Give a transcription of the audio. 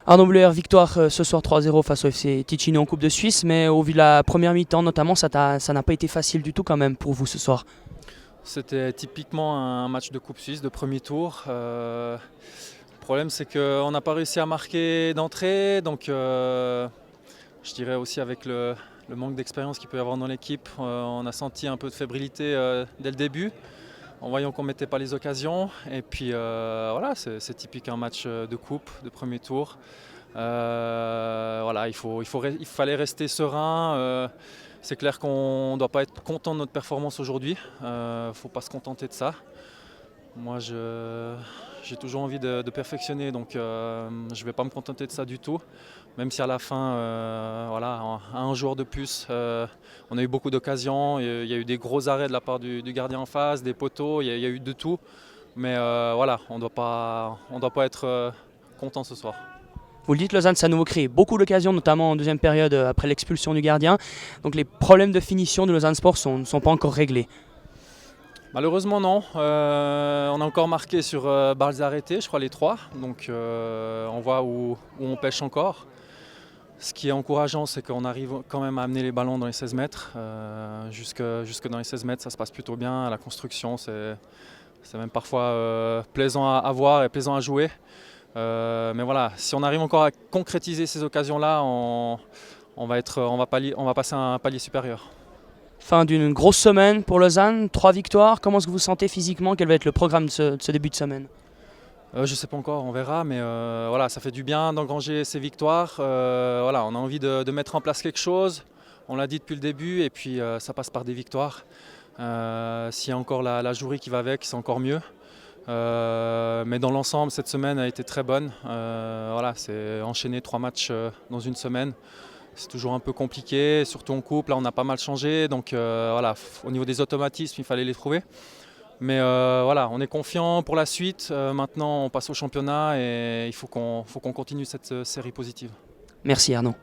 Arnaud Bleuer, victoire ce soir 3-0 face au FC Ticino en Coupe de Suisse, mais au vu de la première mi-temps notamment, ça n'a pas été facile du tout quand même pour vous ce soir. C'était typiquement un match de Coupe Suisse de premier tour. Le problème c'est qu'on n'a pas réussi à marquer d'entrée, donc je dirais aussi avec le manque d'expérience qu'il peut y avoir dans l'équipe, on a senti un peu de fébrilité dès le début, en voyant qu'on ne mettait pas les occasions. Et puis voilà, c'est typique un match de coupe, de premier tour. Voilà, il fallait rester serein. C'est clair qu'on ne doit pas être content de notre performance aujourd'hui. Il ne faut pas se contenter de ça. Moi, j'ai toujours envie de perfectionner, donc je ne vais pas me contenter de ça du tout. Même si à la fin, voilà, un joueur de plus, on a eu beaucoup d'occasions. Il y a eu des gros arrêts de la part du gardien en face, des poteaux, il y a eu de tout. Mais voilà, on ne doit pas être content ce soir. Vous le dites, Lausanne, ça nous crée beaucoup d'occasions, notamment en deuxième période après l'expulsion du gardien. Donc les problèmes de finition de Lausanne Sport ne sont pas encore réglés. Malheureusement non, on a encore marqué sur balles arrêtées, je crois les 3, donc on voit où on pêche encore. Ce qui est encourageant, c'est qu'on arrive quand même à amener les ballons dans les 16 mètres, jusque dans les 16 mètres ça se passe plutôt bien, la construction c'est même parfois plaisant à voir et plaisant à jouer. Mais voilà, si on arrive encore à concrétiser ces occasions-là, on va passer à un palier supérieur. Fin d'une grosse semaine pour Lausanne, 3 victoires. Comment est-ce que vous sentez physiquement? Quel va être le programme de ce début de semaine? Je ne sais pas encore, on verra, mais voilà, ça fait du bien d'engranger ces victoires. Voilà, on a envie de mettre en place quelque chose, on l'a dit depuis le début, et puis ça passe par des victoires. S'il y a encore la jouerie qui va avec, c'est encore mieux. Mais dans l'ensemble, cette semaine a été très bonne. Voilà, c'est enchaîner 3 matchs dans une semaine. C'est toujours un peu compliqué, surtout en coupe. Là, on a pas mal changé, donc voilà, au niveau des automatismes, il fallait les trouver. Mais voilà, on est confiant pour la suite. Maintenant, on passe au championnat et il faut qu'on continue cette série positive. Merci Arnaud.